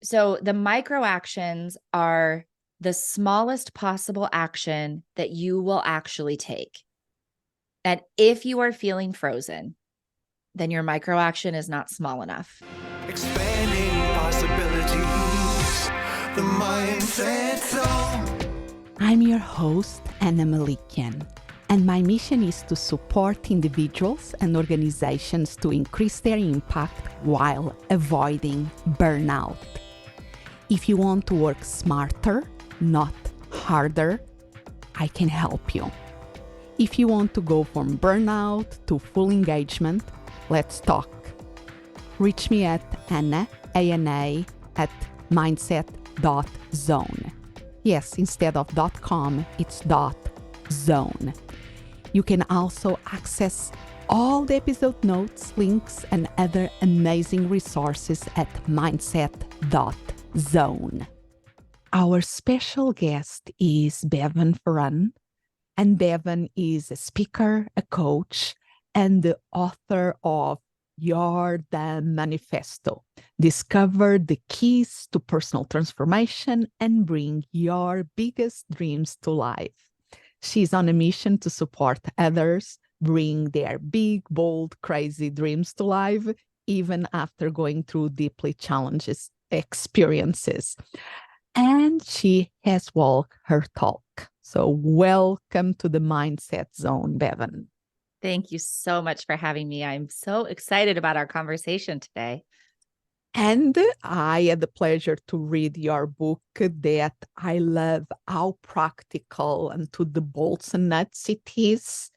So the micro actions are the smallest possible action that you will actually take. And if you are feeling frozen, then your micro action is not small enough. Expanding possibilities, the mindset zone. I'm your host, Ana Malikian, and my mission is to support individuals and organizations to increase their impact while avoiding burnout. If you want to work smarter, not harder, I can help you. If you want to go from burnout to full engagement, let's talk. Reach me at Ana, A-N-A, at mindset.zone. Yes, instead of .com, it's .zone. You can also access all the episode notes, links, and other amazing resources at mindset.zone. Our special guest is Bevan Ferran, and Bevan is a speaker, a coach, and the author of You're the Manifesto. Discover the keys to personal transformation and bring your biggest dreams to life. She's on a mission to support others bring their big, bold, crazy dreams to life, even after going through deeply challenging experiences. And she has walked her talk. So welcome to the Mindset Zone, Bevan. Thank you so much for having me. I'm so excited about our conversation today. And I had the pleasure to read your book that I love how practical and to the bolts and nuts it is.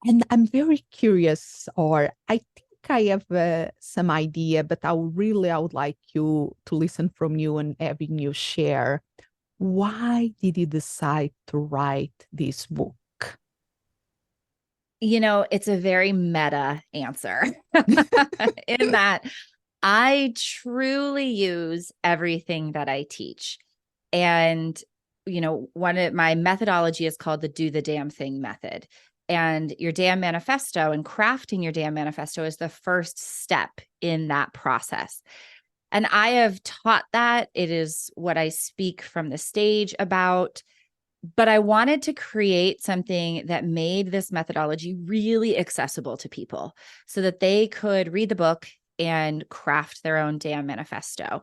And I'm very curious, or I think I have some idea, but I would like you to listen from you and having you share. Why did you decide to write this book? You know, it's a very meta answer in that I truly use everything that I teach. And, you know, one of my methodology is called the do the damn thing method. And your damn manifesto and crafting your damn manifesto is the first step in that process. And I have taught that. It is what I speak from the stage about. But I wanted to create something that made this methodology really accessible to people so that they could read the book and craft their own damn manifesto.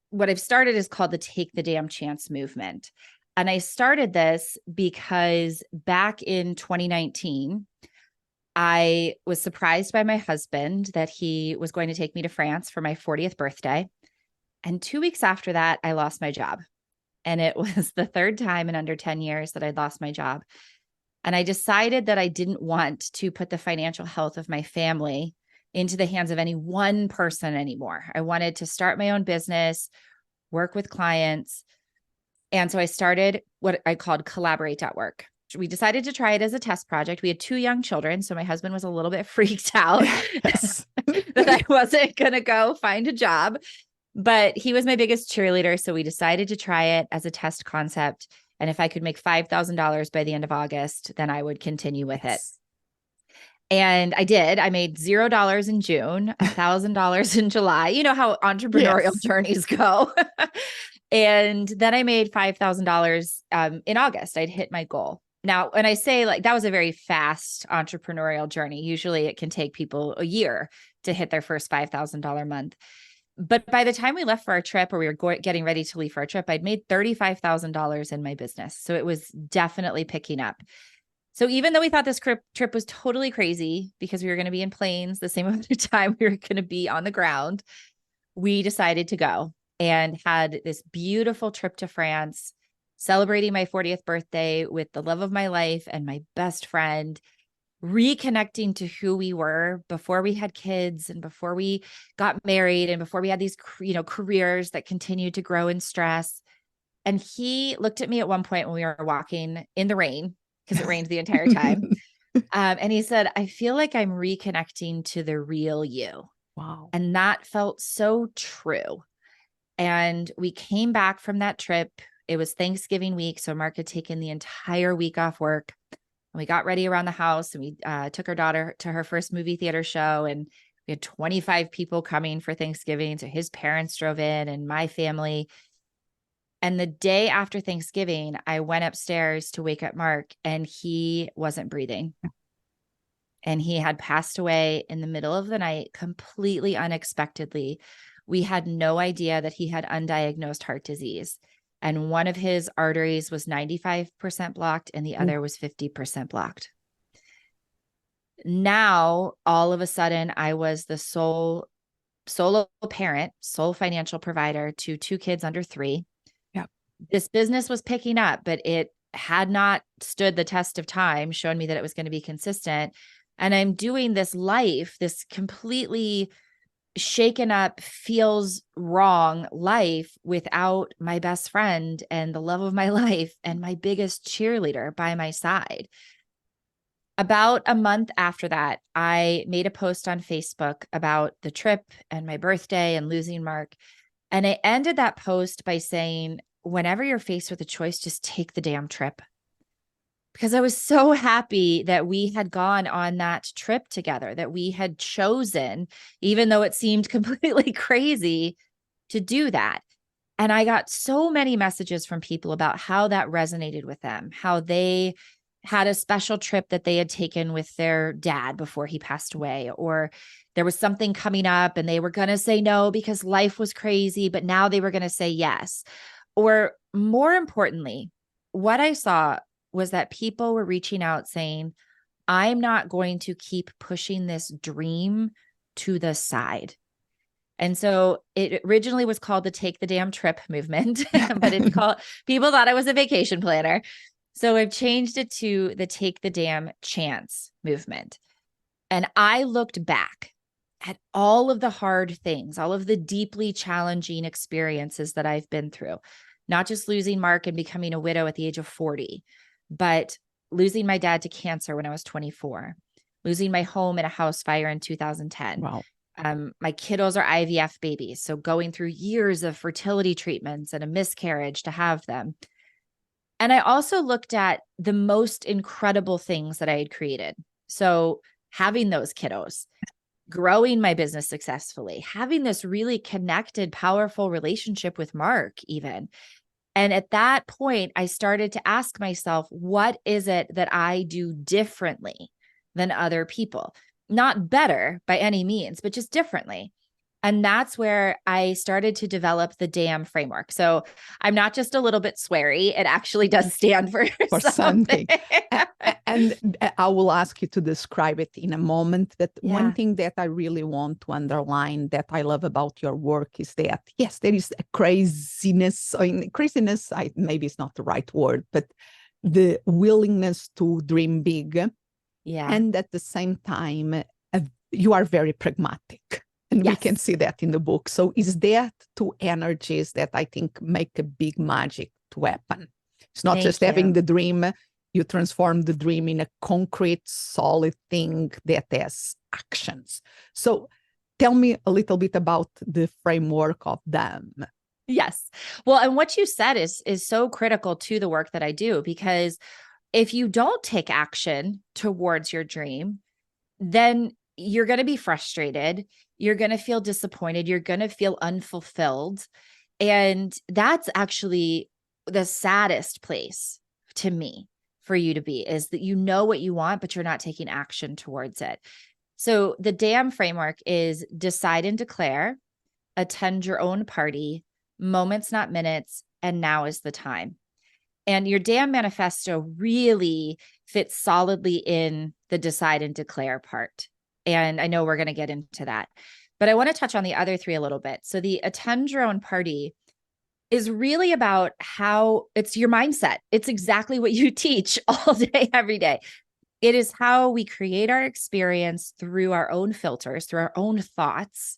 What I've started is called the Take the Damn Chance movement. And I started this because back in 2019, I was surprised by my husband that he was going to take me to France for my 40th birthday. And 2 weeks after that, I lost my job. And it was the third time in under 10 years that I'd lost my job. And I decided that I didn't want to put the financial health of my family into the hands of any one person anymore. I wanted to start my own business, work with clients. And so I started what I called Collaborate.work. We decided to try it as a test project. We had 2 young children, so my husband was a little bit freaked out that I wasn't going to go find a job. But he was my biggest cheerleader. So we decided to try it as a test concept. And if I could make $5,000 by the end of August, then I would continue with it. And I did. I made $0 in June, $1,000 in July. You know how entrepreneurial journeys go. And then I made $5,000 in August. I'd hit my goal. Now, when I say like that was a very fast entrepreneurial journey, usually it can take people a year to hit their first $5,000 month. But by the time we left for our trip, or we were getting ready to leave for our trip, I'd made $35,000 in my business. So it was definitely picking up. So even though we thought this trip was totally crazy because we were going to be in planes the same amount of time we were going to be on the ground, we decided to go and had this beautiful trip to France, celebrating my 40th birthday with the love of my life and my best friend, reconnecting to who we were before we had kids and before we got married and before we had these, careers that continued to grow in stress. And he looked at me at one point when we were walking in the rain, because it rained the entire time. And he said, I feel like I'm reconnecting to the real you. Wow. And that felt so true. And we came back from that trip. It was Thanksgiving week. So Mark had taken the entire week off work. And we got ready around the house and we took our daughter to her first movie theater show. And We had 25 people coming for Thanksgiving. So his parents drove in and my family. And the day after Thanksgiving, I went upstairs to wake up Mark, and he wasn't breathing. And he had passed away in the middle of the night, completely unexpectedly. We had no idea that he had undiagnosed heart disease. And one of his arteries was 95% blocked and the other was 50% blocked. Now, all of a sudden, I was the solo parent, sole financial provider to 2 kids under 3. Yeah. This business was picking up, but it had not stood the test of time, showing me that it was going to be consistent. And I'm doing this life, this completely shaken up, feels wrong life without my best friend and the love of my life and my biggest cheerleader by my side. About a month after that, I made a post on Facebook about the trip and my birthday and losing Mark. And I ended that post by saying, whenever you're faced with a choice, just take the damn trip. Because I was so happy that we had gone on that trip together, that we had chosen, even though it seemed completely crazy, to do that. And I got so many messages from people about how that resonated with them, how they had a special trip that they had taken with their dad before he passed away, or there was something coming up and they were going to say no because life was crazy, but now they were going to say yes. Or more importantly, what I saw was that people were reaching out saying, I'm not going to keep pushing this dream to the side. And so it originally was called the Take the Damn Trip movement, but it's called, people thought I was a vacation planner. So I've changed it to the Take the Damn Chance movement. And I looked back at all of the hard things, all of the deeply challenging experiences that I've been through, not just losing Mark and becoming a widow at the age of 40, but losing my dad to cancer when I was 24, losing my home in a house fire in 2010. Wow. My kiddos are IVF babies, so going through years of fertility treatments and a miscarriage to have them. And I also looked at the most incredible things that I had created. So having those kiddos, growing my business successfully, having this really connected, powerful relationship with Mark even. And at that point, I started to ask myself, what is it that I do differently than other people? Not better by any means, but just differently. And that's where I started to develop the DAM framework. So I'm not just a little bit sweary. It actually does stand for something. And I will ask you to describe it in a moment. But one thing that I really want to underline that I love about your work is that, yes, there is a craziness. I mean, craziness, maybe it's not the right word, but the willingness to dream big. Yeah. And at the same time, you are very pragmatic. And we can see that in the book. So is that 2 energies that I think make a big magic to happen? It's not just having the dream. You transform the dream in a concrete, solid thing that has actions. So tell me a little bit about the framework of them. Yes. Well, and what you said is so critical to the work that I do, because if you don't take action towards your dream, then you're going to be frustrated. You're going to feel disappointed. You're going to feel unfulfilled. And that's actually the saddest place to me for you to be, is that you know what you want, but you're not taking action towards it. So the DAM framework is decide and declare, attend your own party, moments, not minutes, and now is the time. And your DAM manifesto really fits solidly in the decide and declare part. And I know we're going to get into that, but I want to touch on the other 3 a little bit. So the attend your own party is really about how it's your mindset. It's exactly what you teach all day, every day. It is how we create our experience through our own filters, through our own thoughts.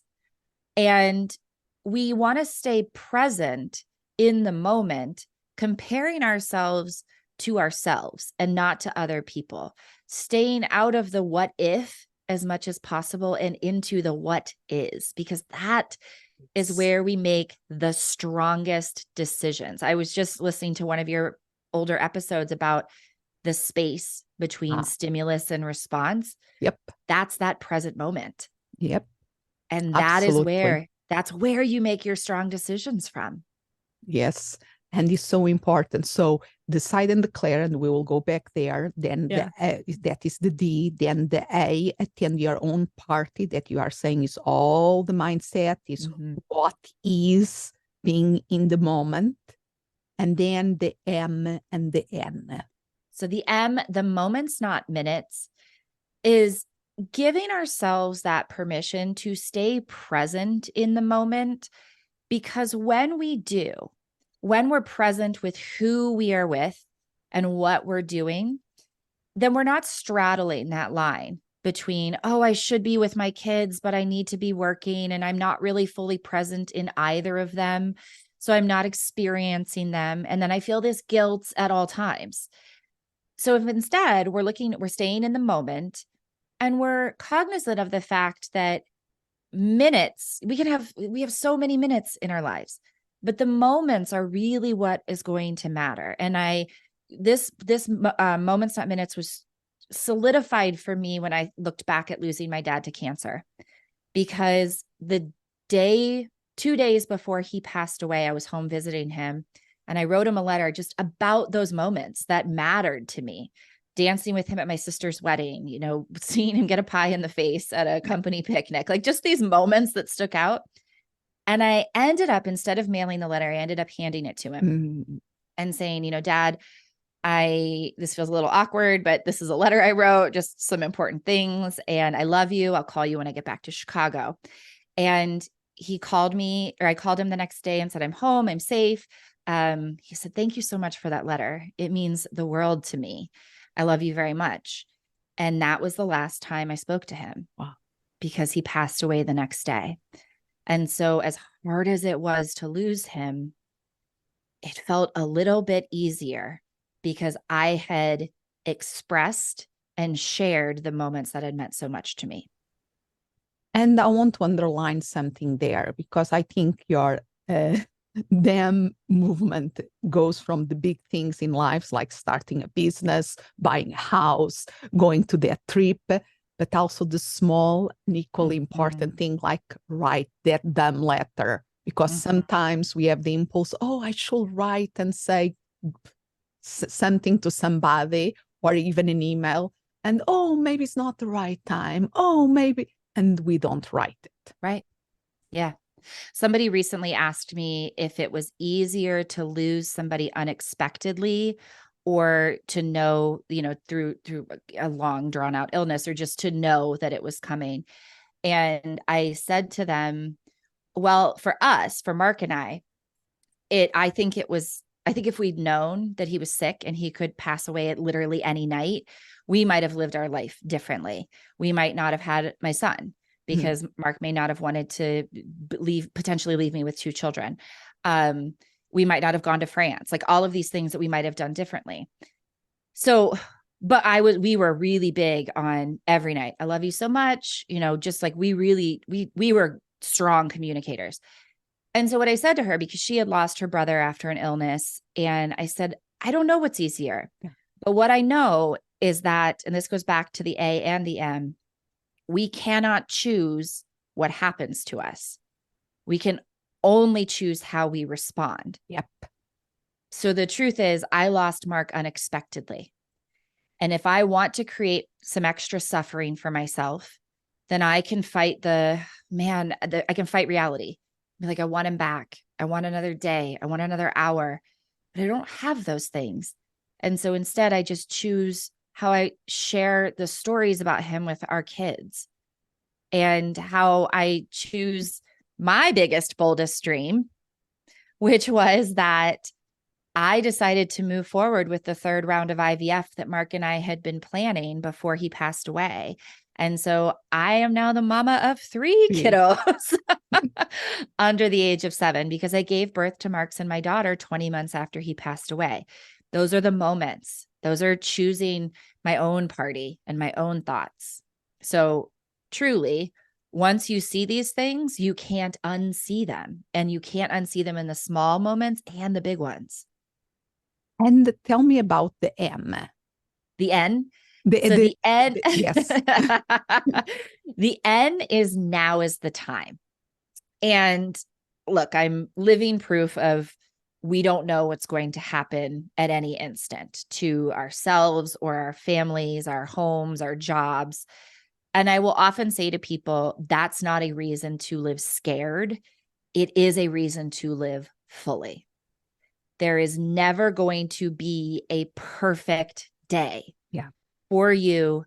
And we want to stay present in the moment, comparing ourselves to ourselves and not to other people, staying out of the what if as much as possible and into the what is, because that is where we make the strongest decisions. I was just listening to one of your older episodes about the space between stimulus and response. Yep. That's that present moment. Yep. And Absolutely. that's where you make your strong decisions from. Yes. And it's so important. So decide and declare, and we will go back there. Then Yeah. that is the D. Then the A, attend your own party, that you are saying is all the mindset, is what is being in the moment. And then the M and the N. So the M, the moments, not minutes, is giving ourselves that permission to stay present in the moment. Because when we do, when we're present with who we are with and what we're doing, then we're not straddling that line between, oh, I should be with my kids, but I need to be working and I'm not really fully present in either of them. So I'm not experiencing them. And then I feel this guilt at all times. So if instead we're staying in the moment and we're cognizant of the fact that minutes, we have so many minutes in our lives, but the moments are really what is going to matter. And this moments, not minutes was solidified for me when I looked back at losing my dad to cancer, because 2 days before he passed away, I was home visiting him and I wrote him a letter just about those moments that mattered to me. Dancing with him at my sister's wedding, seeing him get a pie in the face at a company picnic, like just these moments that stuck out. And I ended up, instead of mailing the letter, I ended up handing it to him and saying, Dad, this feels a little awkward, but this is a letter I wrote, just some important things. And I love you. I'll call you when I get back to Chicago. And he called me, or I called him the next day and said, I'm home, I'm safe. He said, thank you so much for that letter. It means the world to me. I love you very much. And that was the last time I spoke to him. Wow. Because he passed away the next day. And so as hard as it was to lose him, it felt a little bit easier because I had expressed and shared the moments that had meant so much to me. And I want to underline something there, because I think your damn movement goes from the big things in lives, like starting a business, buying a house, going to that trip, but also the small and equally important thing, like write that damn letter. Because sometimes we have the impulse, oh, I should write and say something to somebody, or even an email, and oh, maybe it's not the right time. Oh, maybe, and we don't write it. Right. Yeah. Somebody recently asked me if it was easier to lose somebody unexpectedly or to know, through a long drawn out illness, or just to know that it was coming. And I said to them, well, for us, for Mark and I think if we'd known that he was sick and he could pass away at literally any night, we might have lived our life differently. We might not have had my son, because Mark may not have wanted to potentially leave me with 2 children. We might not have gone to France, like all of these things that we might have done differently. So, but we were really big on every night, I love you so much, just like we were strong communicators. And so what I said to her, because she had lost her brother after an illness, and I said, I don't know what's easier, but what I know is that, and this goes back to the A and the M, we cannot choose what happens to us. We can only choose how we respond. Yep. So the truth is, I lost Mark unexpectedly. And if I want to create some extra suffering for myself, then I can fight I can fight reality. Be like, I want him back. I want another day. I want another hour. But I don't have those things. And so instead, I just choose how I share the stories about him with our kids, and how I choose my biggest, boldest dream, which was that I decided to move forward with the 3rd round of IVF that Mark and I had been planning before he passed away. And so I am now the mama of 3 kiddos under the age of 7, because I gave birth to Mark's and my daughter 20 months after he passed away. Those are the moments. Those are choosing my own party and my own thoughts. So truly, once you see these things, you can't unsee them, and you can't unsee them in the small moments and the big ones. And tell me about the M. The N. So the end, yes. the end is now is the time. And look, I'm living proof of we don't know what's going to happen at any instant to ourselves or our families, our homes, our jobs. And I will often say to people, that's not a reason to live scared. It is a reason to live fully. There is never going to be a perfect day for you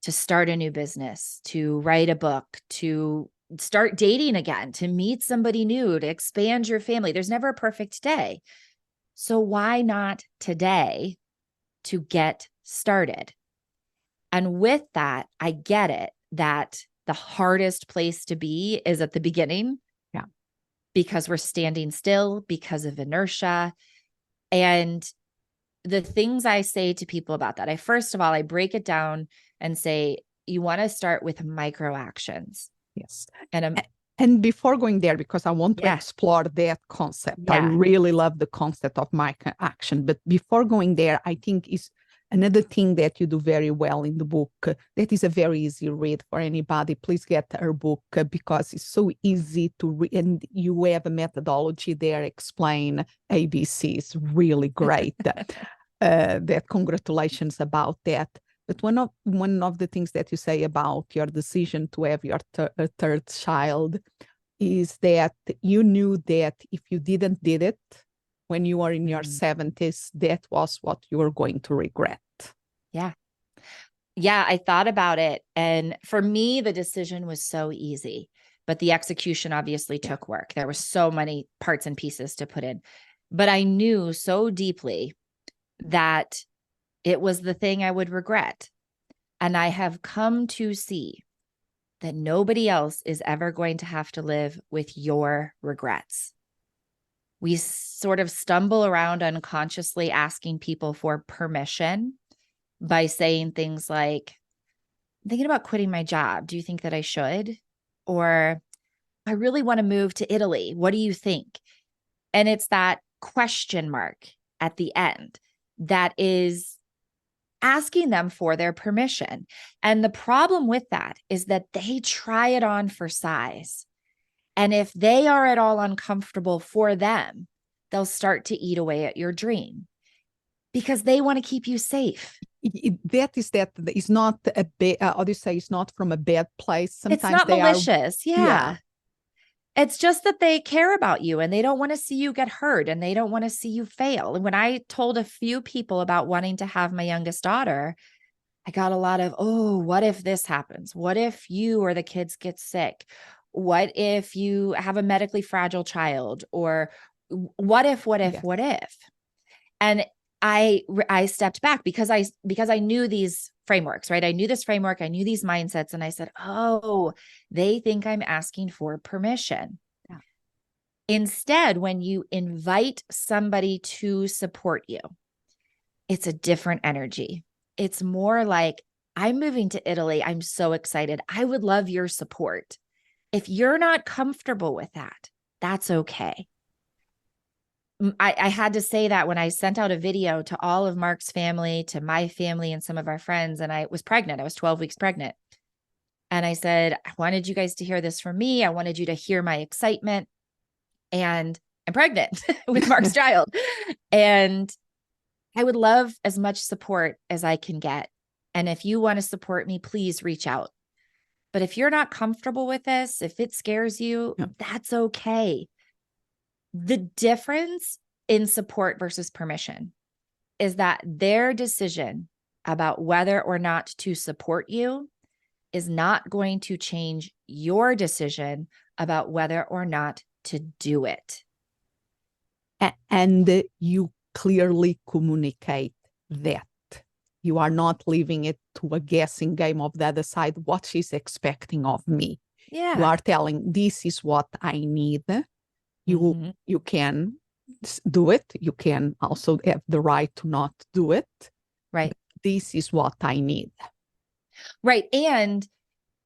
to start a new business, to write a book, to start dating again, to meet somebody new, to expand your family. There's never a perfect day. So why not today to get started? And with that, I get it that the hardest place to be is at the beginning. Yeah. Because we're standing still, because of inertia. And the things I say to people about that, first of all, I break it down and say, you want to start with micro actions. Yes. And before going there, because I want to explore that concept, I really love the concept of micro action. But before going there, I think is another thing that you do very well in the book. That is a very easy read for anybody. Please get her book because it's so easy to read, and you have a methodology there. Explain ABC is really great. That congratulations about that. But one of the things that you say about your decision to have your third child is that you knew that if you didn't did it when you were in your 70s, that was what you were going to regret. Yeah. Yeah, I thought about it. And for me, the decision was so easy, but the execution obviously took work. There were so many parts and pieces to put in. But I knew so deeply that it was the thing I would regret. And I have come to see that nobody else is ever going to have to live with your regrets. We sort of stumble around unconsciously asking people for permission by saying things like, I'm thinking about quitting my job. Do you think that I should? Or I really want to move to Italy. What do you think? And it's that question mark at the end that is asking them for their permission. And the problem with that is that they try it on for size. And if they are at all uncomfortable for them, they'll start to eat away at your dream because they want to keep you safe. That is not a bad, how do you say, it's not from a bad place. Sometimes it's not they malicious. Yeah. It's just that they care about you and they don't want to see you get hurt and they don't want to see you fail. And when I told a few people about wanting to have my youngest daughter, I got a lot of, oh, what if this happens? What if you or the kids get sick? What if you have a medically fragile child? Or what if? And I stepped back because I knew these frameworks, right? I knew this framework. I knew these mindsets. And I said, oh, they think I'm asking for permission. Yeah. Instead, when you invite somebody to support you, it's a different energy. It's more like, I'm moving to Italy. I'm so excited. I would love your support. If you're not comfortable with that, that's okay. I had to say that when I sent out a video to all of Mark's family, to my family and some of our friends, and I was pregnant. I was 12 weeks pregnant. And I said, I wanted you guys to hear this from me. I wanted you to hear my excitement. And I'm pregnant with Mark's child. And I would love as much support as I can get. And if you want to support me, please reach out. But if you're not comfortable with this, if it scares you, that's okay. The difference in support versus permission is that their decision about whether or not to support you is not going to change your decision about whether or not to do it. And you clearly communicate that. You are not leaving it to a guessing game of the other side, what she's expecting of me. Yeah. You are telling, this is what I need. You can do it. You can also have the right to not do it. Right. This is what I need. Right. And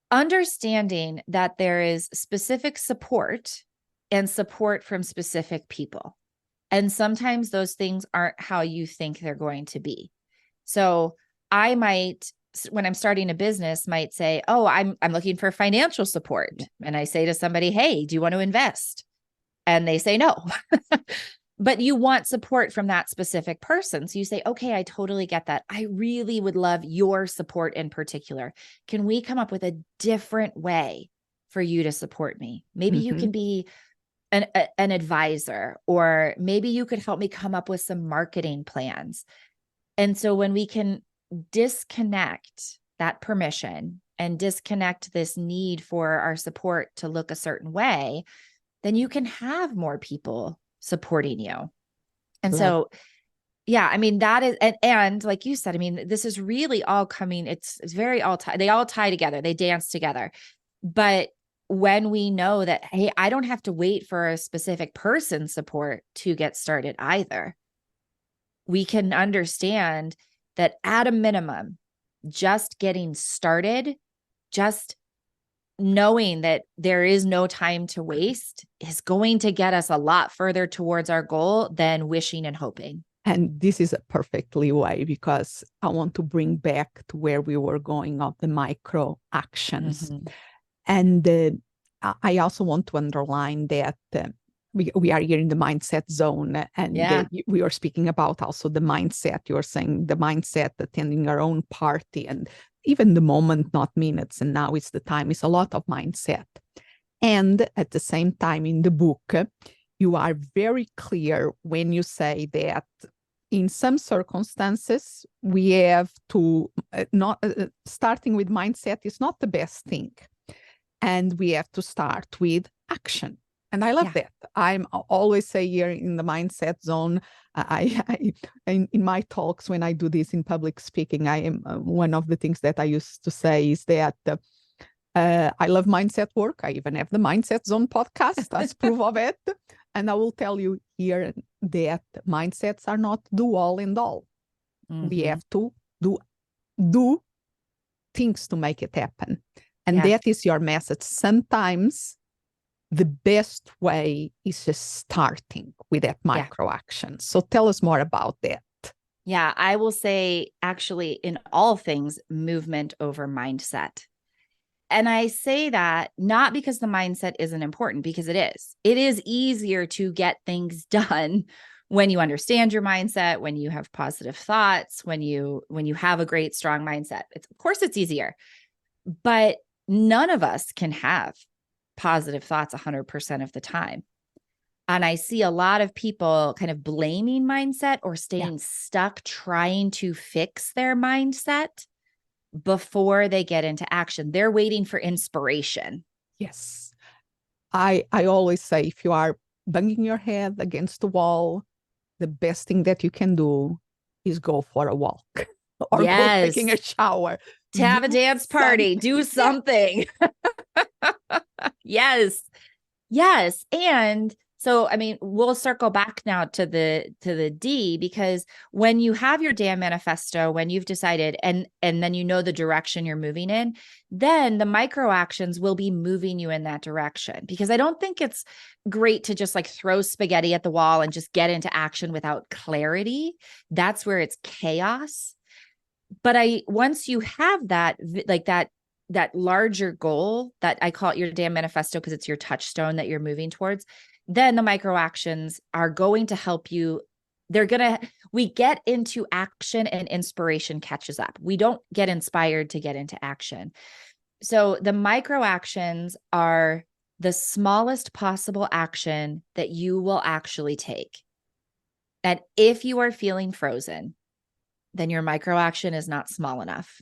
understanding that there is specific support and support from specific people. And sometimes those things aren't how you think they're going to be. So I might when I'm starting a business might say, oh, I'm looking for financial support. And I say to somebody, hey, do you want to invest? And they say no. But you want support from that specific person. So you say, okay, I totally get that. I really would love your support in particular. Can we come up with a different way for you to support me? Maybe you can be an advisor, or maybe you could help me come up with some marketing plans. And so when we can disconnect that permission and disconnect this need for our support to look a certain way, then you can have more people supporting you. And so, yeah, I mean, that is, and like you said, I mean, this is really all coming, it's very all they all tie together, they dance together. But when we know that, hey, I don't have to wait for a specific person's support to get started either, we can understand that at a minimum, just getting started, just knowing that there is no time to waste is going to get us a lot further towards our goal than wishing and hoping. And this is a perfectly way, because I want to bring back to where we were going of the micro actions. And I also want to underline that we are here in the mindset zone, and we are speaking about also the mindset. You're saying the mindset, attending our own party, and even the moment, not minutes, and now is the time, is a lot of mindset. And at the same time in the book, you are very clear when you say that in some circumstances, we have to not starting with mindset is not the best thing. And we have to start with action. And I love that. I'm always say here in the mindset zone, in my talks, when I do this in public speaking, I am one of the things that I used to say is that I love mindset work. I even have the Mindset Zone podcast as proof of it. And I will tell you here that mindsets are not do all and all. We have to do things to make it happen. And that is your message. Sometimes the best way is just starting with that micro action. So tell us more about that. Yeah, I will say actually in all things, movement over mindset. And I say that not because the mindset isn't important, because it is. It is easier to get things done when you understand your mindset, when you have positive thoughts, when you have a great, strong mindset. Of course, it's easier. But none of us can have positive thoughts 100% of the time. And I see a lot of people kind of blaming mindset or staying stuck trying to fix their mindset before they get into action. They're waiting for inspiration. Yes. I always say, if you are banging your head against the wall, the best thing that you can do is go for a walk or go taking a shower. To have a dance party, do something. Yes. And so, I mean, we'll circle back now to the D, because when you have your damn manifesto, when you've decided and then you know the direction you're moving in, then the micro actions will be moving you in that direction. Because I don't think it's great to just like throw spaghetti at the wall and just get into action without clarity. That's where it's chaos. But once you have that, like that larger goal, that I call it your damn manifesto because it's your touchstone that you're moving towards, then the micro actions are going to help you. We get into action and inspiration catches up. We don't get inspired to get into action. So the micro actions are the smallest possible action that you will actually take. And if you are feeling frozen, then your micro action is not small enough.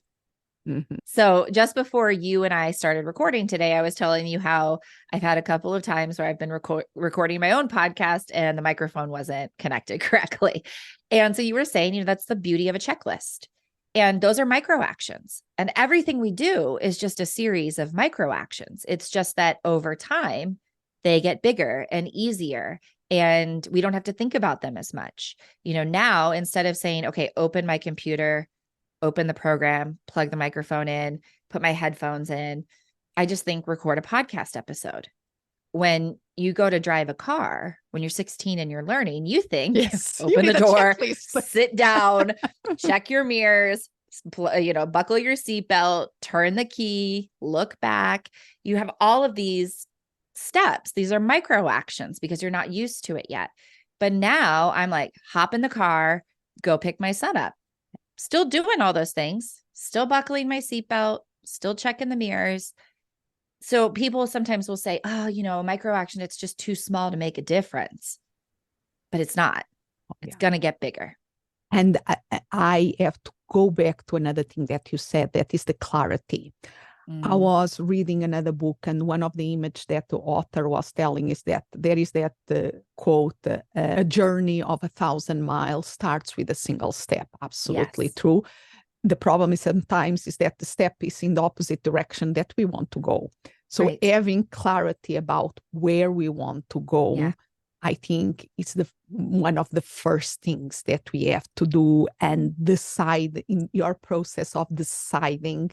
So just before you and I started recording today, I was telling you how I've had a couple of times where I've been recording my own podcast and the microphone wasn't connected correctly. And so you were saying, that's the beauty of a checklist. And those are micro actions. And everything we do is just a series of micro actions. It's just that over time, they get bigger and easier. And we don't have to think about them as much. Now, instead of saying, okay, open my computer, open the program, plug the microphone in, put my headphones in, I just think record a podcast episode. When you go to drive a car, when you're 16 and you're learning, you think, open the door, sit down, check your mirrors, buckle your seatbelt, turn the key, look back. You have all of these steps. These are micro actions because you're not used to it yet. But now I'm like, hop in the car, go pick my son up. Still doing all those things, still buckling my seatbelt, still checking the mirrors. So people sometimes will say, oh, micro action, it's just too small to make a difference. But it's not. It's going to get bigger. And I have to go back to another thing that you said, that is the clarity. I was reading another book, and one of the images that the author was telling is that there is that quote, a journey of 1,000 miles starts with a single step. Absolutely true. The problem is sometimes is that the step is in the opposite direction that we want to go. So having clarity about where we want to go, I think it's one of the first things that we have to do, and decide in your process of deciding.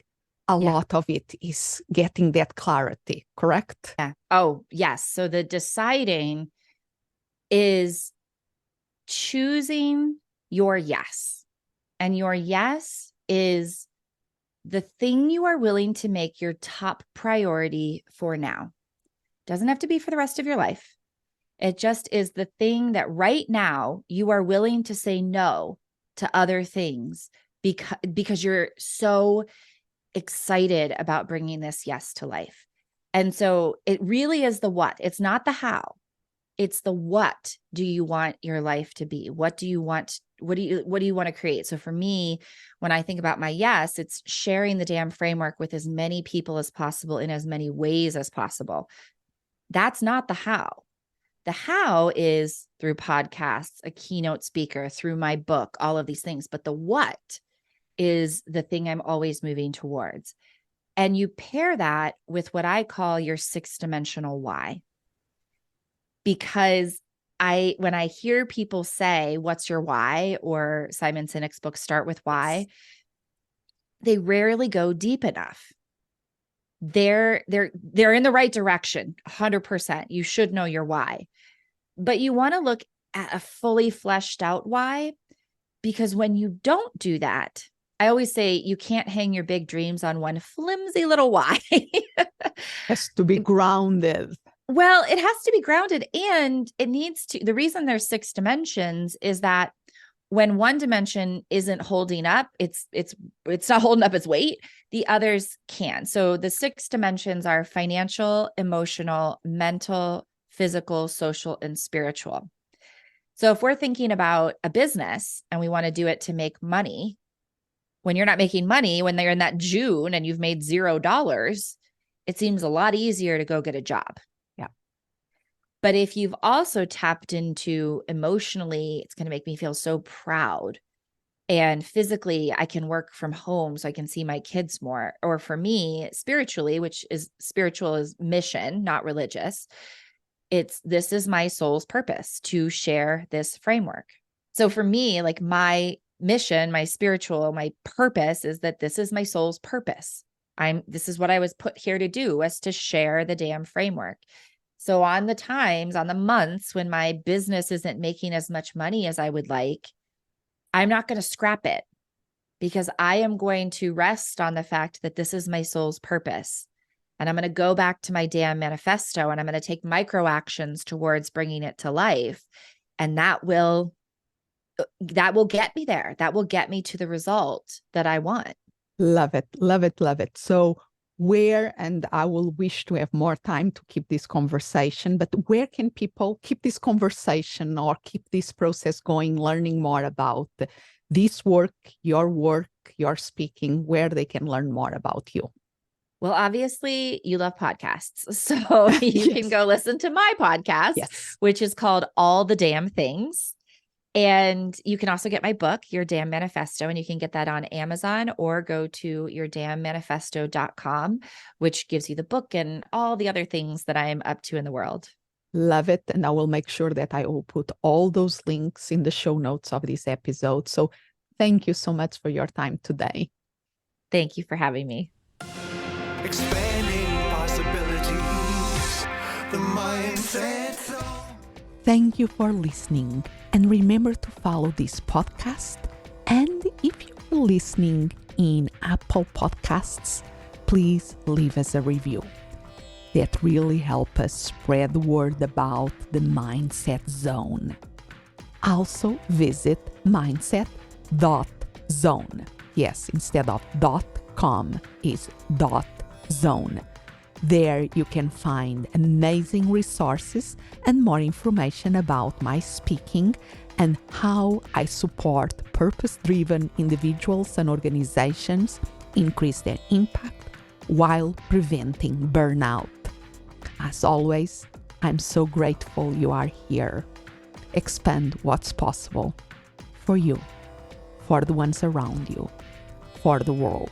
A lot of it is getting that clarity, correct? Yeah. Oh, yes. So the deciding is choosing your yes. And your yes is the thing you are willing to make your top priority for now. Doesn't have to be for the rest of your life. It just is the thing that right now you are willing to say no to other things because you're so excited about bringing this yes to life. And so it really is the what. It's not the how. It's the what do you want your life to be? What do you want? What do you want to create? So for me, when I think about my yes, it's sharing the damn framework with as many people as possible in as many ways as possible. That's not the how. The how is through podcasts, a keynote speaker, through my book, all of these things. But the what is the thing I'm always moving towards. And you pair that with what I call your 6-dimensional why. Because when I hear people say, what's your why? Or Simon Sinek's book, Start With Why, they rarely go deep enough. They're in the right direction, 100%. You should know your why. But you want to look at a fully fleshed out why, because when you don't do that, I always say you can't hang your big dreams on one flimsy little why. It has to be grounded. Well, it has to be grounded, and it needs to. The reason there's 6 dimensions is that when one dimension isn't holding up, it's not holding up its weight, the others can. So the 6 dimensions are financial, emotional, mental, physical, social, and spiritual. So if we're thinking about a business and we want to do it to make money, when you're not making money, when they're in that June and you've made $0, it seems a lot easier to go get a job. Yeah. But if you've also tapped into emotionally, it's going to make me feel so proud. And physically, I can work from home so I can see my kids more. Or for me, spiritually, which is spiritual is mission, not religious. This is my soul's purpose to share this framework. So for me, like my mission, my spiritual, my purpose is that this is my soul's purpose. This is what I was put here to do, was to share the damn framework. So on the months when my business isn't making as much money as I would like, I'm not going to scrap it, because I am going to rest on the fact that this is my soul's purpose. And I'm going to go back to my damn manifesto, and I'm going to take micro actions towards bringing it to life. And that will get me there. That will get me to the result that I want. Love it. Love it. Love it. So and I will wish to have more time to keep this conversation, but where can people keep this conversation or keep this process going, learning more about this work, your speaking, where they can learn more about you? Well, obviously you love podcasts, so you can go listen to my podcast, which is called All the Damn Things. And you can also get my book, Your Damn Manifesto, and you can get that on Amazon or go to yourdamnmanifesto.com, which gives you the book and all the other things that I'm up to in the world. Love it. And I will make sure that I will put all those links in the show notes of this episode. So thank you so much for your time today. Thank you for having me. Expanding possibilities, the mindset zone. Thank you for listening. And remember to follow this podcast. And if you are listening in Apple Podcasts, please leave us a review. That really helps us spread the word about the Mindset Zone. Also visit mindset.zone. Yes, instead of .com is .zone. There you can find amazing resources and more information about my speaking and how I support purpose-driven individuals and organizations increase their impact while preventing burnout. As always, I'm so grateful you are here. Expand what's possible for you, for the ones around you, for the world.